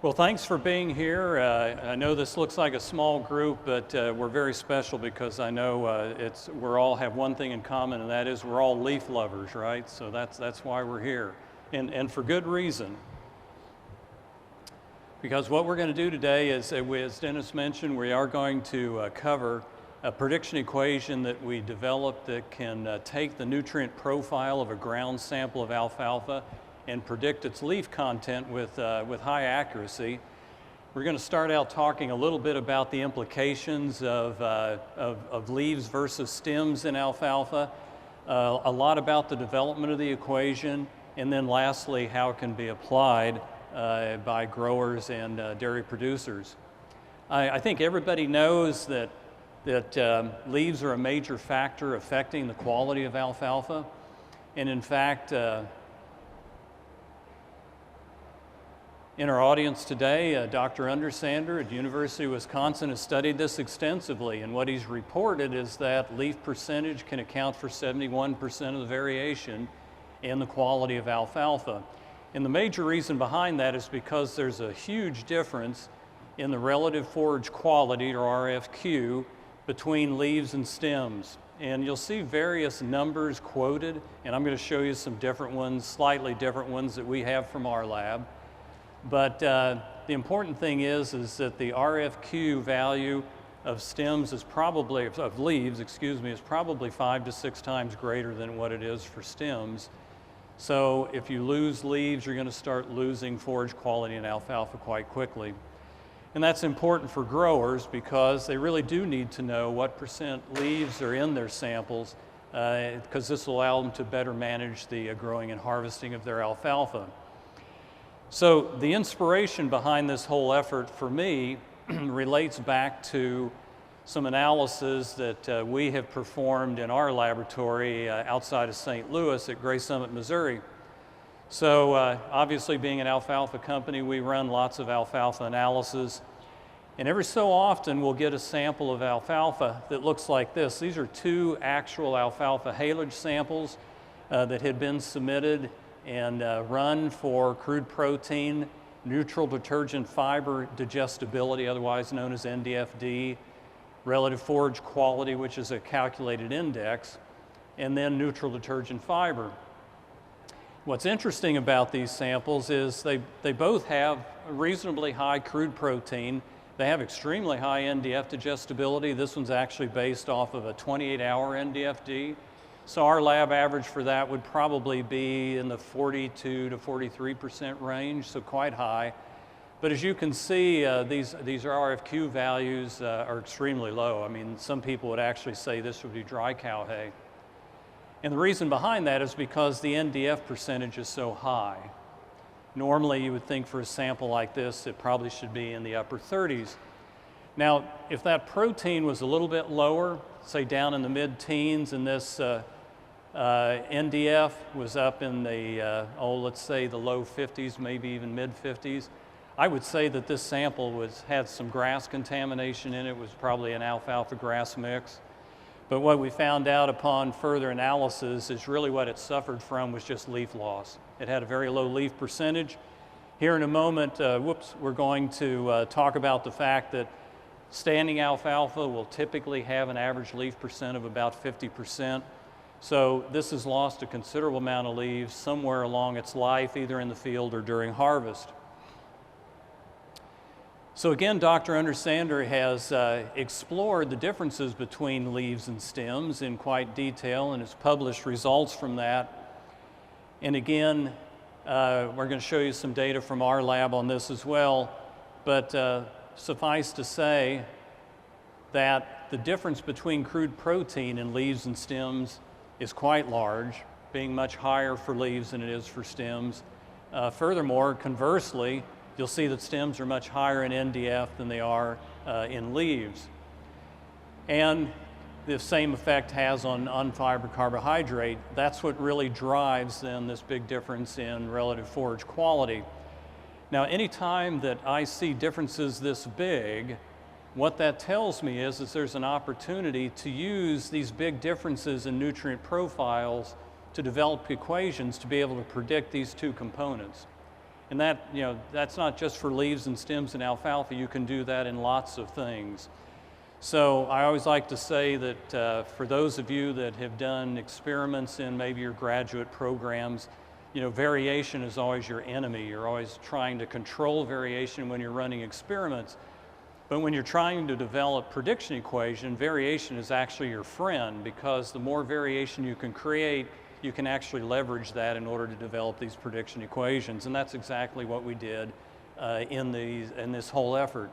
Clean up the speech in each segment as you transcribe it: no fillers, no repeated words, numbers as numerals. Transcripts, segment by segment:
Well, thanks for being here. I know this looks like a small group, but we're very special because I know we're all have one thing in common, and that is we're all leaf lovers, right? So that's why we're here, and for good reason. Because what we're going to do today is, as Dennis mentioned, we are going to cover a prediction equation that we developed that can take the nutrient profile of a ground sample of alfalfa and predict its leaf content with high accuracy. We're going to start out talking a little bit about the implications of leaves versus stems in alfalfa, a lot about the development of the equation, and then lastly, how it can be applied by growers and dairy producers. I think everybody knows that leaves are a major factor affecting the quality of alfalfa, and in fact, in our audience today, Dr. Undersander at University of Wisconsin has studied this extensively, and what he's reported is that leaf percentage can account for 71% of the variation in the quality of alfalfa. And the major reason behind that is because there's a huge difference in the relative forage quality, or RFQ, between leaves and stems. And you'll see various numbers quoted, and I'm going to show you some different ones, slightly different ones that we have from our lab. But the important thing is that the RFQ value of stems is probably, of leaves, excuse me, is probably 5 to 6 times greater than what it is for stems. So if you lose leaves, you're going to start losing forage quality in alfalfa quite quickly. And that's important for growers because they really do need to know what percent leaves are in their samples, because this will allow them to better manage the growing and harvesting of their alfalfa. So the inspiration behind this whole effort for me relates back to some analysis that we have performed in our laboratory outside of St. Louis at Gray Summit, Missouri. So obviously, being an alfalfa company, we run lots of alfalfa analysis. And every so often, we'll get a sample of alfalfa that looks like this. These are 2 actual alfalfa haylage samples that had been submitted and run for crude protein, neutral detergent fiber digestibility, otherwise known as NDFD, relative forage quality, which is a calculated index, and then neutral detergent fiber. What's interesting about these samples is they both have reasonably high crude protein. They have extremely high NDF digestibility. This one's actually based off of a 28-hour NDFD. So our lab average for that would probably be in the 42 to 43% range, so quite high. But as you can see, these RFQ values are extremely low. I mean, some people would actually say this would be dry cow hay. And the reason behind that is because the NDF percentage is so high. Normally, you would think for a sample like this, it probably should be in the upper 30s. Now, if that protein was a little bit lower, say down in the mid-teens, and this NDF was up in the, let's say the low 50s, maybe even mid-50s, I would say that this sample had some grass contamination in it. It was probably an alfalfa grass mix. But what we found out upon further analysis is really what it suffered from was just leaf loss. It had a very low leaf percentage. Here in a moment, we're going to talk about the fact that standing alfalfa will typically have an average leaf percent of about 50%. So this has lost a considerable amount of leaves somewhere along its life, either in the field or during harvest. So again, Dr. Undersander has explored the differences between leaves and stems in quite detail and has published results from that. And again, we're going to show you some data from our lab on this as well. But suffice to say that the difference between crude protein in leaves and stems is quite large, being much higher for leaves than it is for stems. Furthermore, conversely, you'll see that stems are much higher in NDF than they are in leaves. And the same effect has on unfibered carbohydrate. That's what really drives then this big difference in relative forage quality. Now, anytime that I see differences this big, what that tells me is there's an opportunity to use these big differences in nutrient profiles to develop equations to be able to predict these 2 components. And that, that's not just for leaves and stems in alfalfa. You can do that in lots of things. So I always like to say that for those of you that have done experiments in maybe your graduate programs, variation is always your enemy. You're always trying to control variation when you're running experiments. But when you're trying to develop prediction equation, variation is actually your friend, because the more variation you can create, you can actually leverage that in order to develop these prediction equations. And that's exactly what we did in this whole effort.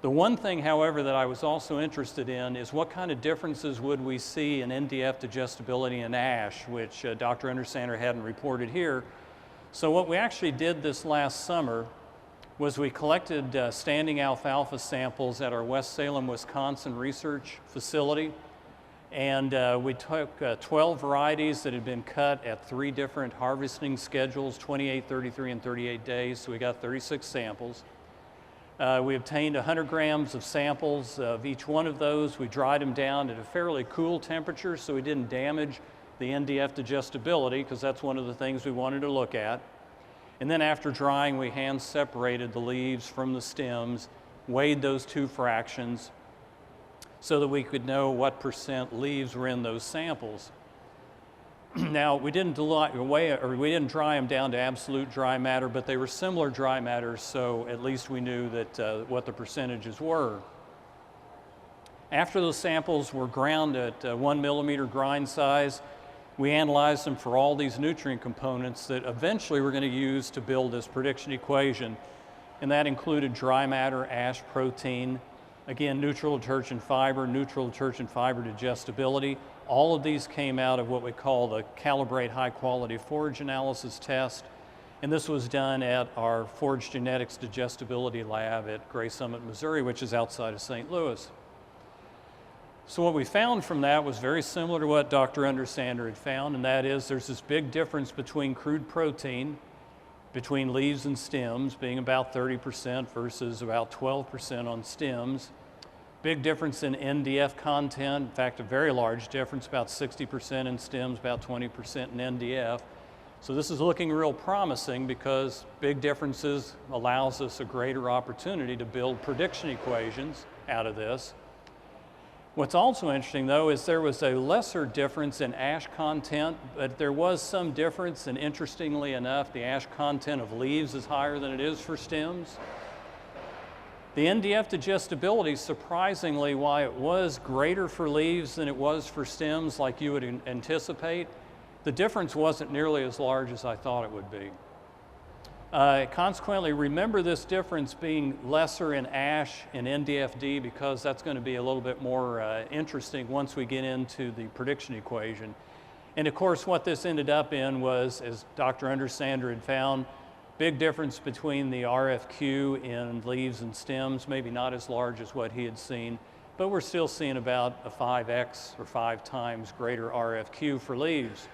The one thing, however, that I was also interested in is what kind of differences would we see in NDF digestibility and ash, which Dr. Undersander hadn't reported here. So what we actually did this last summer was we collected standing alfalfa samples at our West Salem, Wisconsin research facility. And we took 12 varieties that had been cut at 3 different harvesting schedules, 28, 33, and 38 days. So we got 36 samples. We obtained 100 grams of samples of each one of those. We dried them down at a fairly cool temperature so we didn't damage the NDF digestibility, because that's one of the things we wanted to look at. And then after drying, we hand separated the leaves from the stems, weighed those 2 fractions so that we could know what % leaves were in those samples. Now, we didn't dry them down to absolute dry matter, but they were similar dry matters, so at least we knew that what the percentages were. After those samples were ground at 1 millimeter grind size, we analyzed them for all these nutrient components that eventually we're going to use to build this prediction equation. And that included dry matter, ash, protein, again, neutral detergent fiber digestibility. All of these came out of what we call the Calibrate high quality forage analysis test. And this was done at our Forage Genetics digestibility lab at Gray Summit, Missouri, which is outside of St. Louis. So what we found from that was very similar to what Dr. Undersander had found, and that is there's this big difference between crude protein, between leaves and stems, being about 30% versus about 12% on stems. Big difference in NDF content, in fact, a very large difference, about 60% in stems, about 20% in NDF. So this is looking real promising, because big differences allows us a greater opportunity to build prediction equations out of this. What's also interesting, though, is there was a lesser difference in ash content, but there was some difference, and interestingly enough, the ash content of leaves is higher than it is for stems. The NDF digestibility, surprisingly, why it was greater for leaves than it was for stems, like you would anticipate, the difference wasn't nearly as large as I thought it would be. Consequently, remember this difference being lesser in ash and NDFD, because that's going to be a little bit more interesting once we get into the prediction equation. And of course, what this ended up in was, as Dr. Undersander had found, big difference between the RFQ in leaves and stems, maybe not as large as what he had seen, but we're still seeing about a 5x or 5 times greater RFQ for leaves.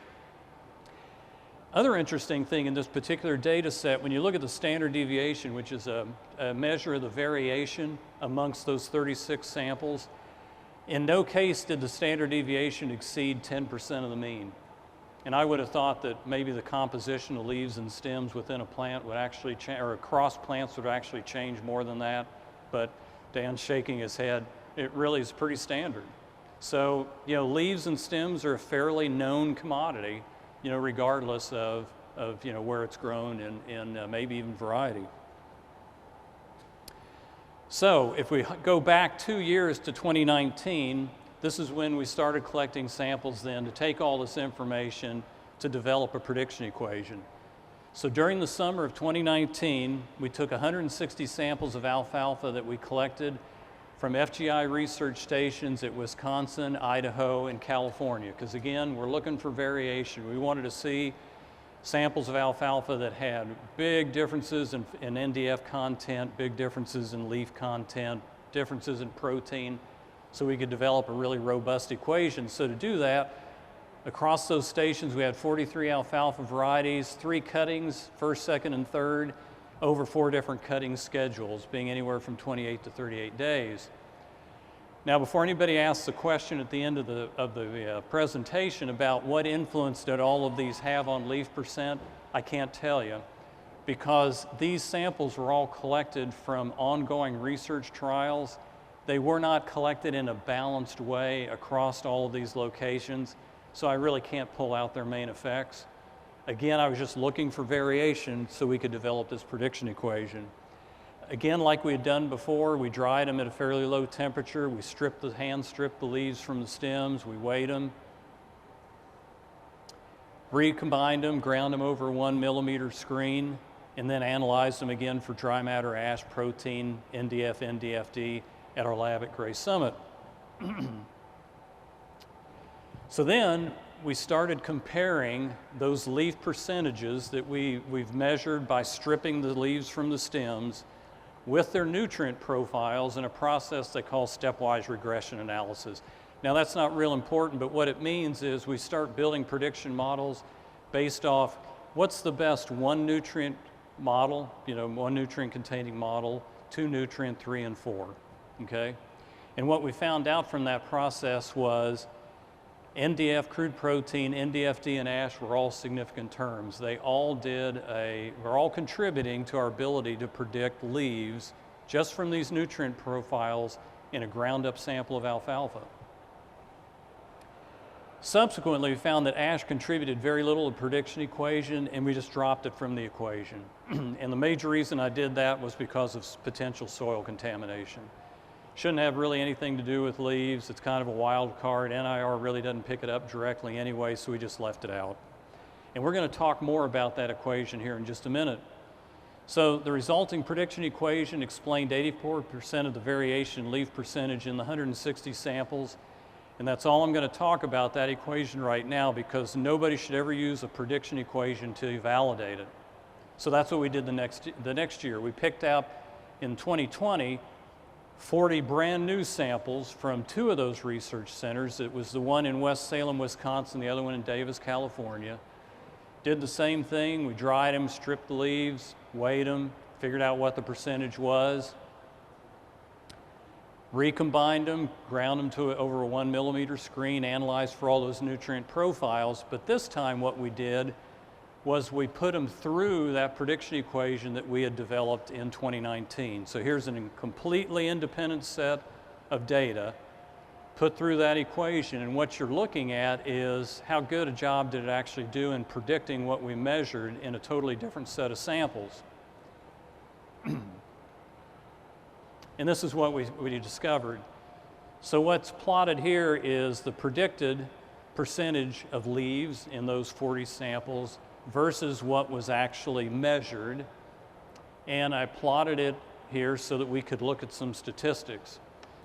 Other interesting thing in this particular data set, when you look at the standard deviation, which is a measure of the variation amongst those 36 samples, in no case did the standard deviation exceed 10% of the mean. And I would have thought that maybe the composition of leaves and stems within a plant would actually change, or across plants would actually change more than that. But Dan's shaking his head. It really is pretty standard. So, leaves and stems are a fairly known commodity, regardless of where it's grown and maybe even variety. So if we go back 2 years to 2019, this is when we started collecting samples then to take all this information to develop a prediction equation. So during the summer of 2019, we took 160 samples of alfalfa that we collected from FGI research stations at Wisconsin, Idaho, and California, because again, we're looking for variation. We wanted to see samples of alfalfa that had big differences in NDF content, big differences in leaf content, differences in protein, so we could develop a really robust equation. So to do that, across those stations, we had 43 alfalfa varieties, 3 cuttings, first, second, and third, over 4 different cutting schedules, being anywhere from 28 to 38 days. Now, before anybody asks the question at the end of the presentation about what influence did all of these have on leaf percent, I can't tell you. because these samples were all collected from ongoing research trials. They were not collected in a balanced way across all of these locations, so I really can't pull out their main effects. Again, I was just looking for variation so we could develop this prediction equation. Again, like we had done before, we dried them at a fairly low temperature. We hand stripped the leaves from the stems. We weighed them, recombined them, ground them over a 1 millimeter screen, and then analyzed them again for dry matter ash, protein, NDF, NDFD at our lab at Gray Summit. So then we started comparing those leaf percentages that we've measured by stripping the leaves from the stems with their nutrient profiles in a process they call stepwise regression analysis. Now that's not real important, but what it means is we start building prediction models based off what's the best one nutrient model, one nutrient containing model, 2 nutrient, 3 and 4, okay? And what we found out from that process was NDF, crude protein, NDFD, and ash were all significant terms. They all were all contributing to our ability to predict leaves just from these nutrient profiles in a ground-up sample of alfalfa. Subsequently, we found that ash contributed very little to the prediction equation, and we just dropped it from the equation. And the major reason I did that was because of potential soil contamination. Shouldn't have really anything to do with leaves. It's kind of a wild card. NIR really doesn't pick it up directly anyway, so we just left it out. And we're going to talk more about that equation here in just a minute. So the resulting prediction equation explained 84% of the variation in leaf percentage in the 160 samples. And that's all I'm going to talk about, that equation right now, because nobody should ever use a prediction equation to validate it. So that's what we did the next year. We picked up in 2020 40 brand new samples from 2 of those research centers. It was the one in West Salem, Wisconsin, the other one in Davis, California. Did the same thing. We dried them, stripped the leaves, weighed them, figured out what the percentage was, recombined them, ground them to over a 1 millimeter screen, analyzed for all those nutrient profiles. But this time what we did was we put them through that prediction equation that we had developed in 2019. So here's a completely independent set of data put through that equation, and what you're looking at is how good a job did it actually do in predicting what we measured in a totally different set of samples. And this is what we discovered. So what's plotted here is the predicted percentage of leaves in those 40 samples versus what was actually measured. And I plotted it here so that we could look at some statistics.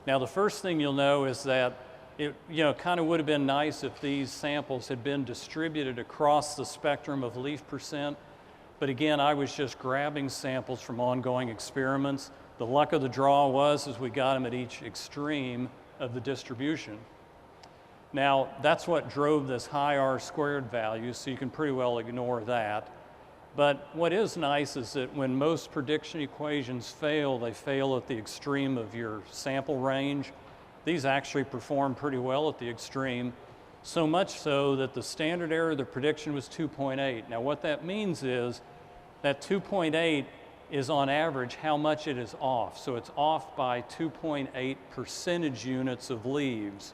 Now the first thing you'll know is that it kind of would have been nice if these samples had been distributed across the spectrum of leaf percent. But again, I was just grabbing samples from ongoing experiments. The luck of the draw was we got them at each extreme of the distribution. Now, that's what drove this high R² value, so you can pretty well ignore that. But what is nice is that when most prediction equations fail, they fail at the extreme of your sample range. These actually perform pretty well at the extreme, so much so that the standard error of the prediction was 2.8. Now, what that means is that 2.8 is on average how much it is off. So it's off by 2.8 percentage units of leaves.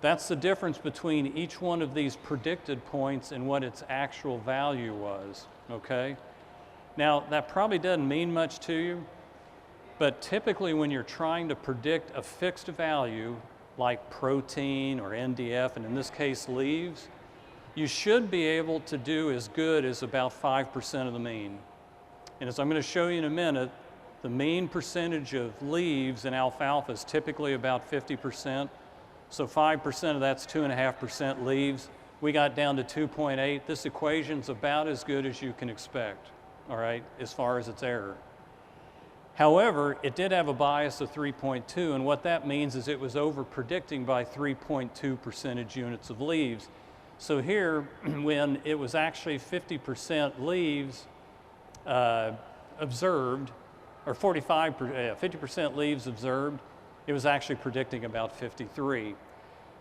That's the difference between each one of these predicted points and what its actual value was, okay? Now, that probably doesn't mean much to you, but typically when you're trying to predict a fixed value like protein or NDF, and in this case leaves, you should be able to do as good as about 5% of the mean. And as I'm going to show you in a minute, the mean percentage of leaves in alfalfa is typically about 50%. So 5% of that's 2.5% leaves. We got down to 2.8. This equation's about as good as you can expect, all right, as far as its error. However, it did have a bias of 3.2, and what that means is it was over-predicting by 3.2 percentage units of leaves. So here, when it was actually 50% leaves observed, or 50% leaves observed, it was actually predicting about 53.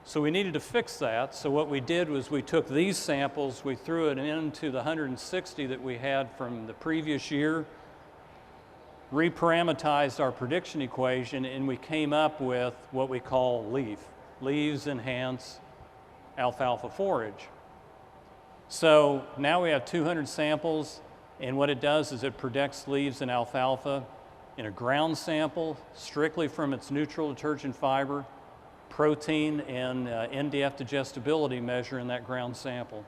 So we needed to fix that. So what we did was we took these samples, we threw it into the 160 that we had from the previous year, reparametized our prediction equation, and we came up with what we call leaves enhance alfalfa forage. So now we have 200 samples, and what it does is it predicts leaves in alfalfa in a ground sample, strictly from its neutral detergent fiber, protein, and NDF digestibility measure in that ground sample.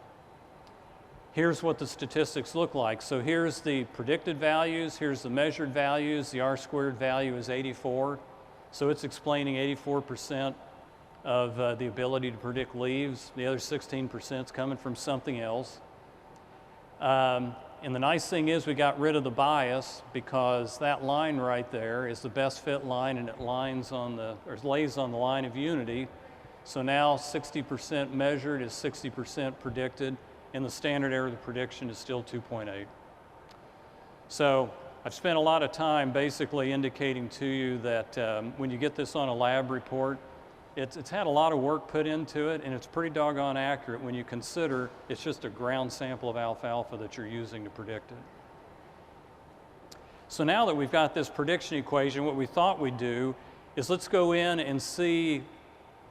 Here's what the statistics look like. So here's the predicted values, here's the measured values. The R-squared value is 84, so it's explaining 84% of the ability to predict leaves. The other 16% is coming from something else. And the nice thing is we got rid of the bias, because that line right there is the best fit line, and it lays on the line of unity. So now 60% measured is 60% predicted, and the standard error of the prediction is still 2.8. So I've spent a lot of time basically indicating to you that when you get this on a lab report, it's had a lot of work put into it, and it's pretty doggone accurate when you consider it's just a ground sample of alfalfa that you're using to predict it. So now that we've got this prediction equation, what we thought we'd do is let's go in and see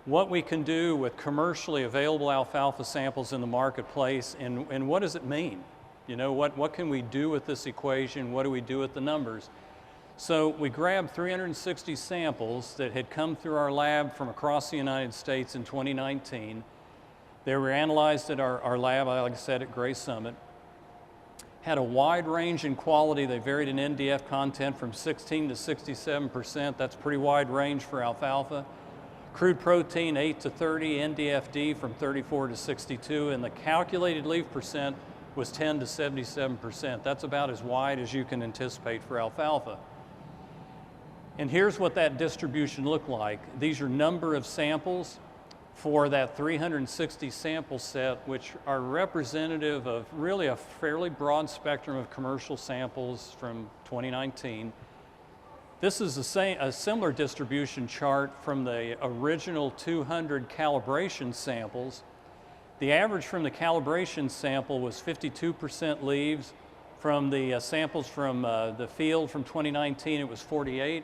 what we can do with commercially available alfalfa samples in the marketplace, and what does it mean? You know, what can we do with this equation? What do we do with the numbers? So we grabbed 360 samples that had come through our lab from across the United States in 2019. They were analyzed at our lab, like I said, at Gray Summit. Had a wide range in quality. They varied in NDF content from 16 to 67%. That's a pretty wide range for alfalfa. Crude protein 8 to 30, NDFD from 34 to 62, and the calculated leaf percent was 10 to 77%. That's about as wide as you can anticipate for alfalfa. And here's what that distribution looked like. These are number of samples for that 360 sample set, which are representative of really a fairly broad spectrum of commercial samples from 2019. This is a similar distribution chart from the original 200 calibration samples. The average from the calibration sample was 52% leaves. From the samples from the field from 2019, it was 48.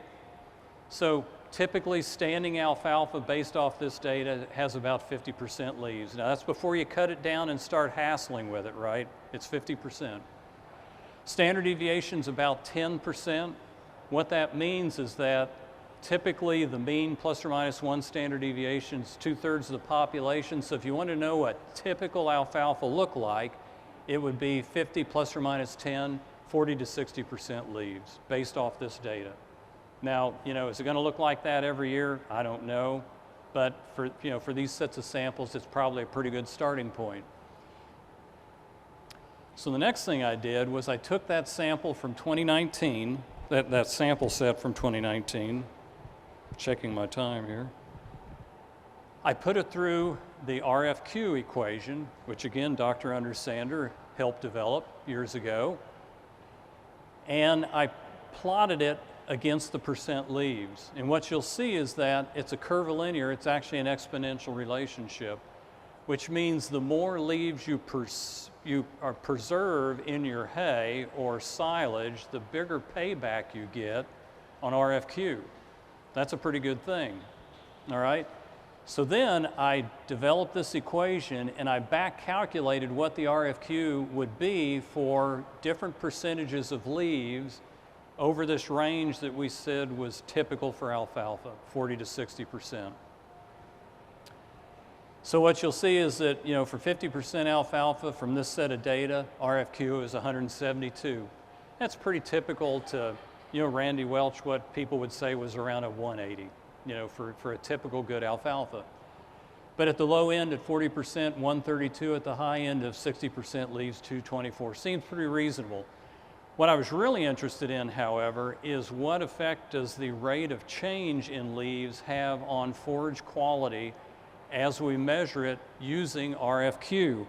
So typically standing alfalfa based off this data has about 50% leaves. Now that's before you cut it down and start hassling with it, right? It's 50%. Standard deviation's about 10%. What that means is that typically the mean plus or minus 1 standard deviation is 2/3 of the population. So if you want to know what typical alfalfa look like, it would be 50 plus or minus 10, 40 to 60% leaves based off this data. Now, you know, is it going to look like that every year? I don't know, but for these sets of samples, it's probably a pretty good starting point. So the next thing I did was I took that sample from 2019, that sample set from 2019, checking my time here. I put it through the RFQ equation, which again, Dr. Undersander helped develop years ago, and I plotted it against the percent leaves. And what you'll see is that it's a curvilinear, it's actually an exponential relationship, which means the more leaves you preserve in your hay or silage, the bigger payback you get on RFQ. That's a pretty good thing, all right? So then I developed this equation and I back calculated what the RFQ would be for different percentages of leaves over this range that we said was typical for alfalfa, 40 to 60%. So what you'll see is that, you know, for 50% alfalfa from this set of data, RFQ is 172. That's pretty typical to, you know, Randy Welch, what people would say was around a 180, you know, for a typical good alfalfa. But at the low end at 40%, 132, at the high end of 60% leaves 224. Seems pretty reasonable. What I was really interested in, however, is what effect does the rate of change in leaves have on forage quality as we measure it using RFQ.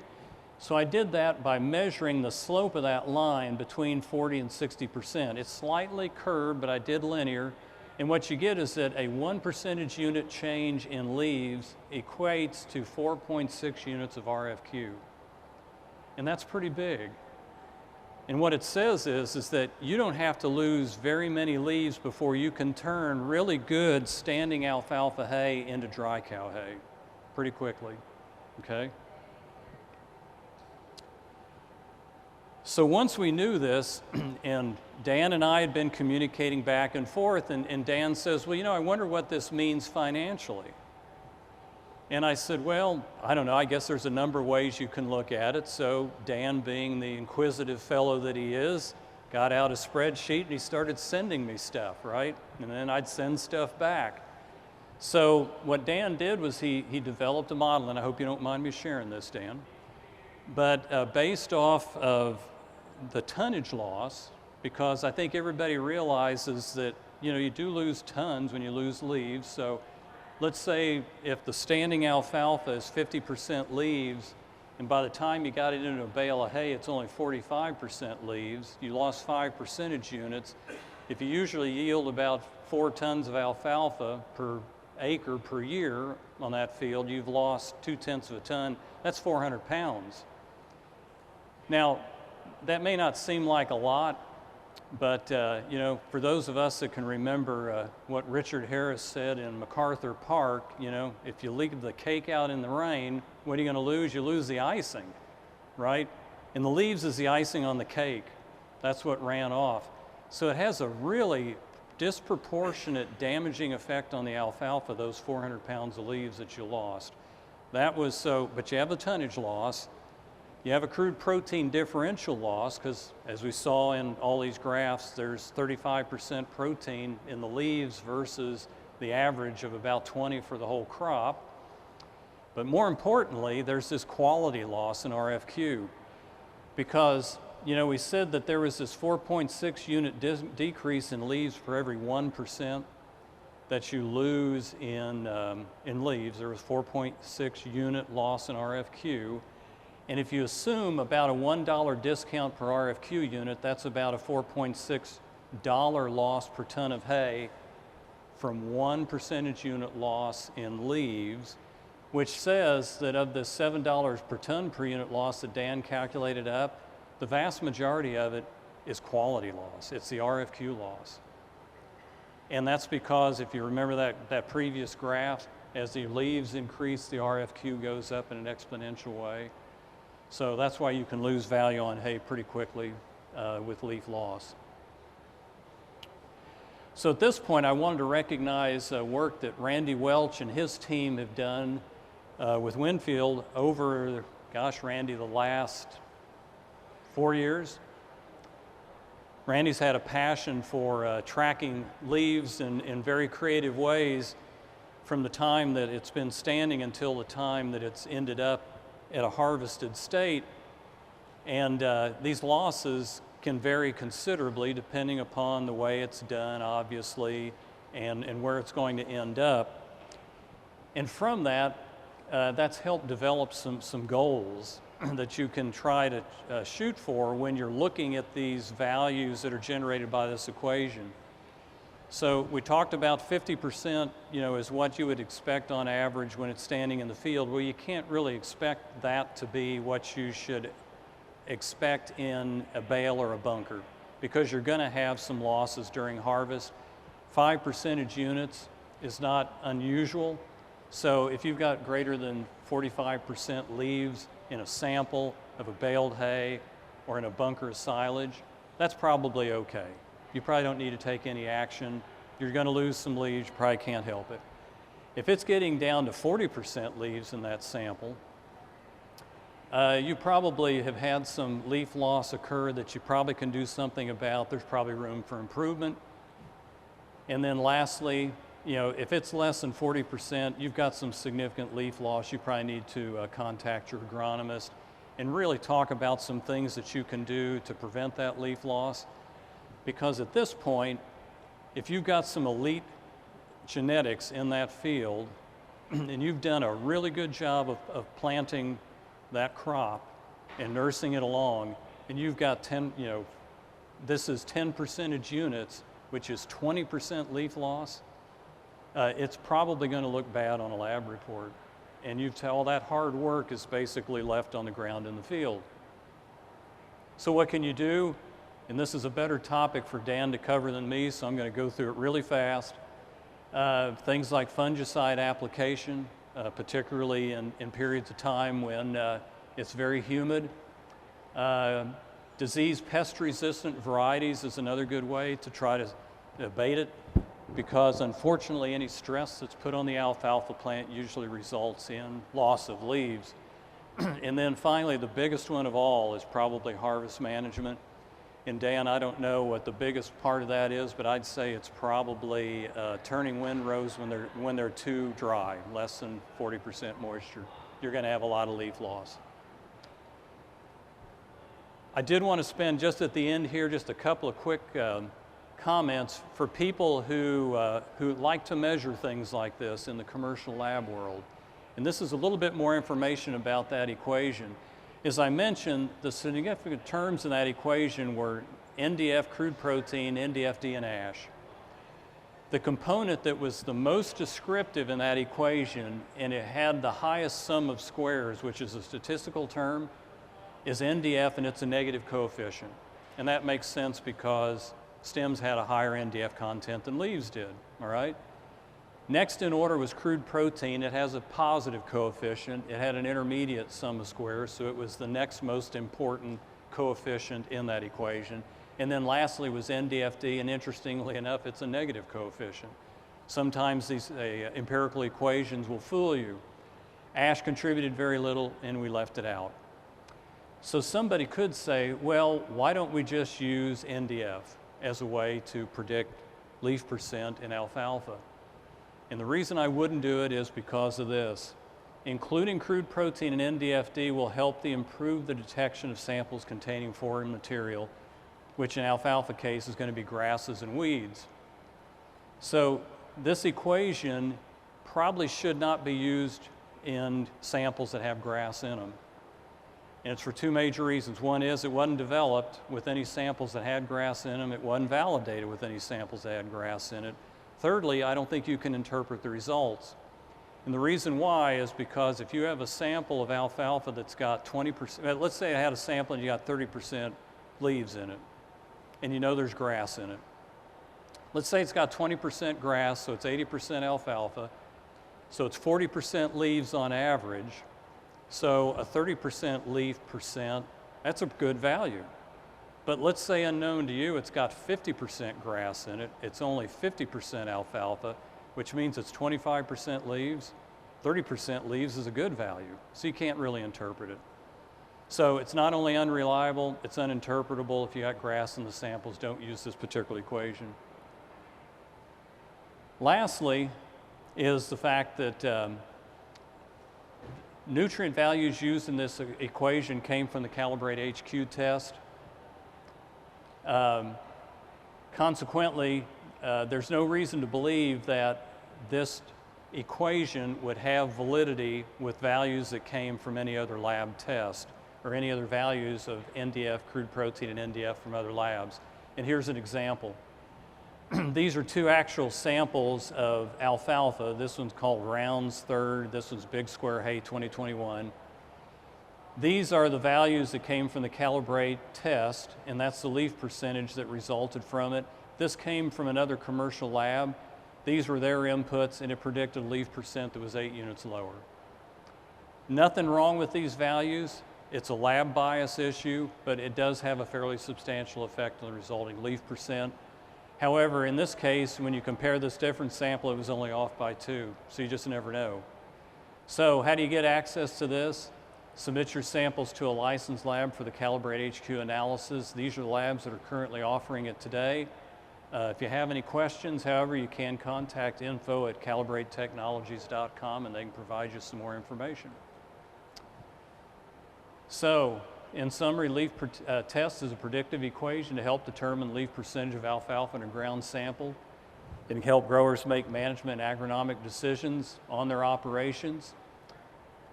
So I did that by measuring the slope of that line between 40 and 60%. It's slightly curved, but I did linear. And what you get is that a 1 percentage unit change in leaves equates to 4.6 units of RFQ. And that's pretty big. And what it says is that you don't have to lose very many leaves before you can turn really good standing alfalfa hay into dry cow hay pretty quickly, okay? So once we knew this, and Dan and I had been communicating back and forth, and Dan says, well, you know, I wonder what this means financially. And I said, well, I don't know, I guess there's a number of ways you can look at it. So Dan, being the inquisitive fellow that he is, got out a spreadsheet and he started sending me stuff, right? And then I'd send stuff back. So what Dan did was he developed a model, and I hope you don't mind me sharing this, Dan. But based off of the tonnage loss, because I think everybody realizes that, you know, you do lose tons when you lose leaves. So let's say if the standing alfalfa is 50% leaves, and by the time you got it into a bale of hay, it's only 45% leaves, you lost 5 percentage units. If you usually yield about 4 tons of alfalfa per acre per year on that field, you've lost 0.2 of a ton. That's 400 pounds. Now, that may not seem like a lot, but you know, for those of us that can remember what Richard Harris said in MacArthur Park, you know, if you leave the cake out in the rain, what are you going to lose? You lose the icing, right? And the leaves is the icing on the cake. That's what ran off. So it has a really disproportionate damaging effect on the alfalfa, those 400 pounds of leaves that you lost. That was so, but you have the tonnage loss. You have a crude protein differential loss, because as we saw in all these graphs, there's 35% protein in the leaves versus the average of about 20 for the whole crop. But more importantly, there's this quality loss in RFQ, because, you know, we said that there was this 4.6 unit decrease in leaves for every 1% that you lose in leaves. There was 4.6 unit loss in RFQ. And if you assume about a $1 discount per RFQ unit, that's about a $4.6 loss per ton of hay from 1 percentage unit loss in leaves, which says that of the $7 per ton per unit loss that Dan calculated up, the vast majority of it is quality loss. It's the RFQ loss. And that's because, if you remember that previous graph, as the leaves increase, the RFQ goes up in an exponential way. So that's why you can lose value on hay pretty quickly with leaf loss. So at this point, I wanted to recognize work that Randy Welch and his team have done with Winfield over, gosh, Randy, the last 4 years. Randy's had a passion for tracking leaves in very creative ways from the time that it's been standing until the time that it's ended up at a harvested state. And these losses can vary considerably depending upon the way it's done, obviously, and where it's going to end up. And from that, that's helped develop some goals that you can try to shoot for when you're looking at these values that are generated by this equation. So we talked about 50%, you know, is what you would expect on average when it's standing in the field. Well, you can't really expect that to be what you should expect in a bale or a bunker, because you're going to have some losses during harvest. 5 percentage units is not unusual. So if you've got greater than 45% leaves in a sample of a baled hay or in a bunker of silage, that's probably okay. You probably don't need to take any action. You're going to lose some leaves, you probably can't help it. If it's getting down to 40% leaves in that sample, you probably have had some leaf loss occur that you probably can do something about. There's probably room for improvement. And then lastly, you know, if it's less than 40%, you've got some significant leaf loss, you probably need to contact your agronomist and really talk about some things that you can do to prevent that leaf loss. Because at this point, if you've got some elite genetics in that field and you've done a really good job of planting that crop and nursing it along, and you've got 10, you know, this is 10 percentage units which is 20% leaf loss, it's probably going to look bad on a lab report. And all that hard work is basically left on the ground in the field. So what can you do? And this is a better topic for Dan to cover than me, so I'm going to go through it really fast. Things like fungicide application, particularly in periods of time when it's very humid. Disease pest-resistant varieties is another good way to try to abate it, because unfortunately any stress that's put on the alfalfa plant usually results in loss of leaves. And then finally, the biggest one of all is probably harvest management. And Dan, I don't know what the biggest part of that is, but I'd say it's probably turning windrows when they're too dry, less than 40% moisture. You're going to have a lot of leaf loss. I did want to spend just at the end here just a couple of quick comments for people who like to measure things like this in the commercial lab world. And this is a little bit more information about that equation. As I mentioned, the significant terms in that equation were NDF, crude protein, NDFD, and ash. The component that was the most descriptive in that equation, and it had the highest sum of squares, which is a statistical term, is NDF, and it's a negative coefficient. And that makes sense because stems had a higher NDF content than leaves did, all right? Next in order was crude protein. It has a positive coefficient. It had an intermediate sum of squares, so it was the next most important coefficient in that equation. And then lastly was NDFD, and interestingly enough, it's a negative coefficient. Sometimes these empirical equations will fool you. Ash contributed very little, and we left it out. So somebody could say, well, why don't we just use NDF as a way to predict leaf percent in alfalfa? And the reason I wouldn't do it is because of this. Including crude protein and NDFD will help improve the detection of samples containing foreign material, which in alfalfa case is going to be grasses and weeds. So this equation probably should not be used in samples that have grass in them. And it's for two major reasons. One is it wasn't developed with any samples that had grass in them. It wasn't validated with any samples that had grass in it. Thirdly, I don't think you can interpret the results. And the reason why is because if you have a sample of alfalfa that's got 20%, let's say I had a sample and you got 30% leaves in it, and you know there's grass in it. Let's say it's got 20% grass, so it's 80% alfalfa, so it's 40% leaves on average. So a 30% leaf percent, that's a good value. But let's say unknown to you, it's got 50% grass in it. It's only 50% alfalfa, which means it's 25% leaves. 30% leaves is a good value, so you can't really interpret it. So it's not only unreliable, it's uninterpretable. If you got grass in the samples, don't use this particular equation. Lastly is the fact that nutrient values used in this equation came from the Calibrate HQ test. Consequently, there's no reason to believe that this equation would have validity with values that came from any other lab test or any other values of NDF, crude protein, and NDF from other labs. And here's an example. These are two actual samples of alfalfa. This one's called Rounds Third. This one's Big Square Hay 2021. These are the values that came from the Calibrate test, and that's the leaf percentage that resulted from it. This came from another commercial lab. These were their inputs, and it predicted a leaf percent that was 8 units lower. Nothing wrong with these values. It's a lab bias issue, but it does have a fairly substantial effect on the resulting leaf percent. However, in this case, when you compare this different sample, it was only off by 2, so you just never know. So how do you get access to this? Submit your samples to a licensed lab for the Calibrate HQ analysis. These are the labs that are currently offering it today. If you have any questions, however, you can contact info@calibratetechnologies.com and they can provide you some more information. So, in summary, leaf test is a predictive equation to help determine leaf percentage of alfalfa in a ground sample. It can help growers make management and agronomic decisions on their operations.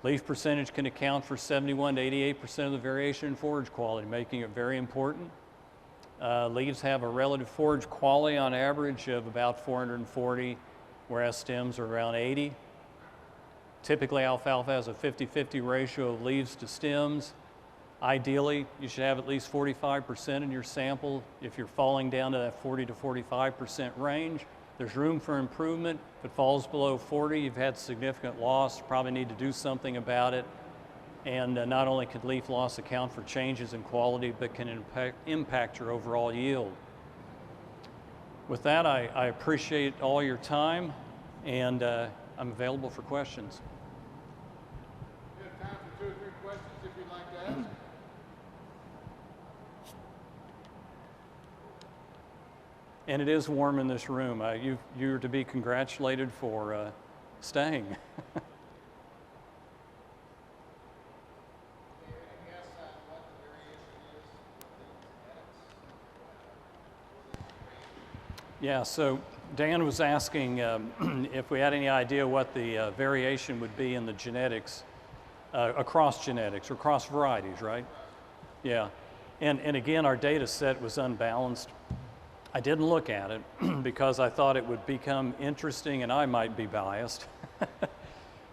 Leaf percentage can account for 71 to 88% of the variation in forage quality, making it very important. Leaves have a relative forage quality on average of about 440, whereas stems are around 80. Typically, alfalfa has a 50-50 ratio of leaves to stems. Ideally, you should have at least 45% in your sample. If you're falling down to that 40 to 45% range, there's room for improvement. If it falls below 40, you've had significant loss, probably need to do something about it. And not only could leaf loss account for changes in quality, but can impact your overall yield. With that, I appreciate all your time, and I'm available for questions. We have time for 2 or 3 questions if you'd like to ask. And it is warm in this room. You're to be congratulated for staying. Yeah, so Dan was asking if we had any idea what the variation would be in the genetics, across genetics or across varieties, right? Yeah, and again, our data set was unbalanced. I didn't look at it because I thought it would become interesting and I might be biased.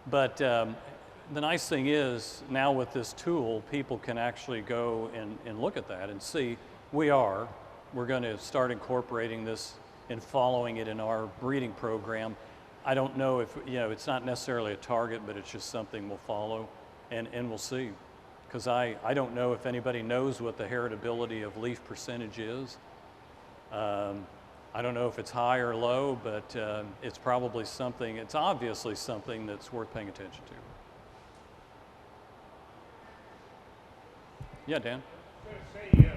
But the nice thing is now with this tool, people can actually go and look at that and see we're going to start incorporating this and following it in our breeding program. I don't know if, it's not necessarily a target, but it's just something we'll follow and we'll see. Because I don't know if anybody knows what the heritability of leaf percentage is. I don't know if it's high or low, but it's probably something, it's obviously something that's worth paying attention to. Yeah, Dan? I was going to say,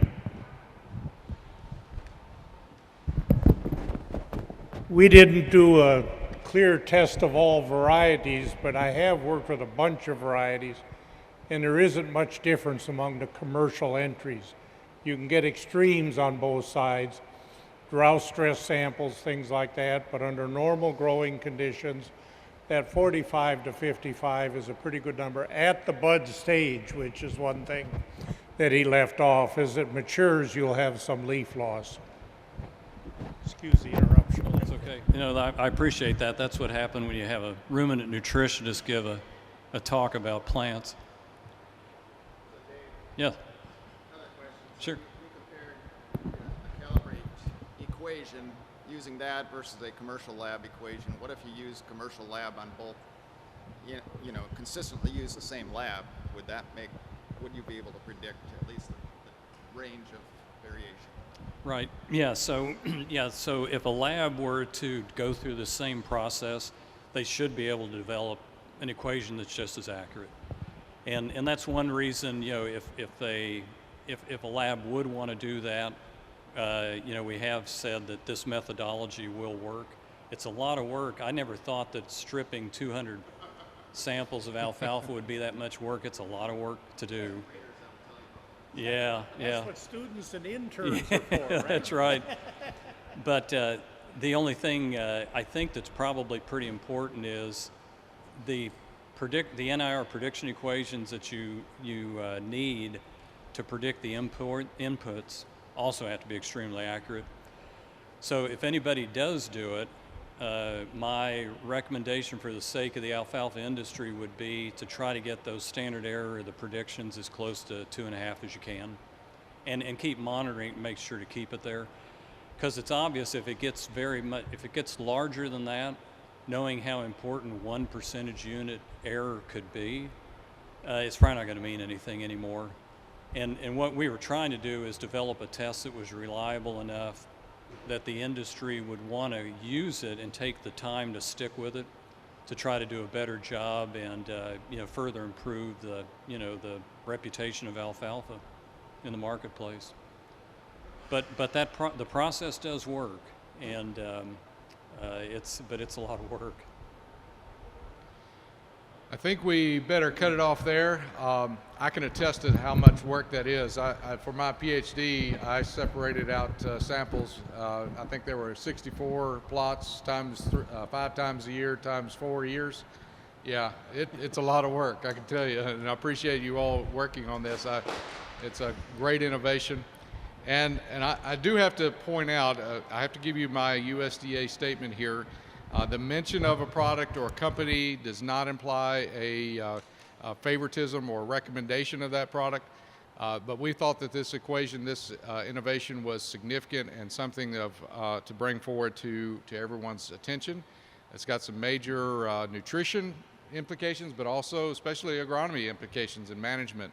we didn't do a clear test of all varieties, but I have worked with a bunch of varieties, and there isn't much difference among the commercial entries. You can get extremes on both sides, drought stress samples, things like that, but under normal growing conditions, that 45 to 55 is a pretty good number at the bud stage, which is one thing that he left off. As it matures, you'll have some leaf loss. Excuse the interruption. That's okay. I appreciate that. That's what happened when you have a ruminant nutritionist give a talk about plants. Yeah. Another question. Sure. You compared a Calibrate equation using that versus a commercial lab equation. What if you use commercial lab on both? Consistently use the same lab. Would you be able to predict at least the range of variation? Right. Yeah. So So if a lab were to go through the same process, they should be able to develop an equation that's just as accurate. And that's one reason. If a lab would want to do that, we have said that this methodology will work. It's a lot of work. I never thought that stripping 200 samples of alfalfa would be that much work. It's a lot of work to do. Yeah, yeah. That's what students and interns are for, right? That's right. But the only thing I think that's probably pretty important is the NIR prediction equations that you need to predict the inputs also have to be extremely accurate. So if anybody does do it, my recommendation for the sake of the alfalfa industry would be to try to get those standard error of the predictions as close to 2.5 as you can, and keep monitoring, make sure to keep it there, because it's obvious if it gets larger than that, knowing how important 1 percentage unit error could be, it's probably not going to mean anything anymore. And what we were trying to do is develop a test that was reliable enough that the industry would want to use it and take the time to stick with it to try to do a better job and further improve the reputation of alfalfa in the marketplace. But the process does work, and it's a lot of work. I think we better cut it off there. I can attest to how much work that is. For my Ph.D., I separated out samples. I think there were 64 plots times 5 times a year times 4 years. Yeah, it's a lot of work, I can tell you, and I appreciate you all working on this. It's a great innovation. I do have to point out, I have to give you my USDA statement here. The mention of a product or a company does not imply a favoritism or recommendation of that product. But we thought that this equation, this innovation was significant and something to bring forward to everyone's attention. It's got some major nutrition implications, but also especially agronomy implications and management.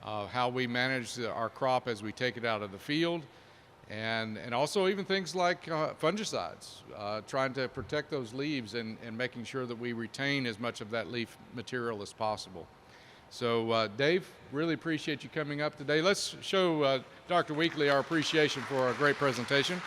How we manage our crop as we take it out of the field, and also even things like fungicides, trying to protect those leaves and making sure that we retain as much of that leaf material as possible. So Dave, really appreciate you coming up today. Let's show Dr. Weekly our appreciation for a great presentation.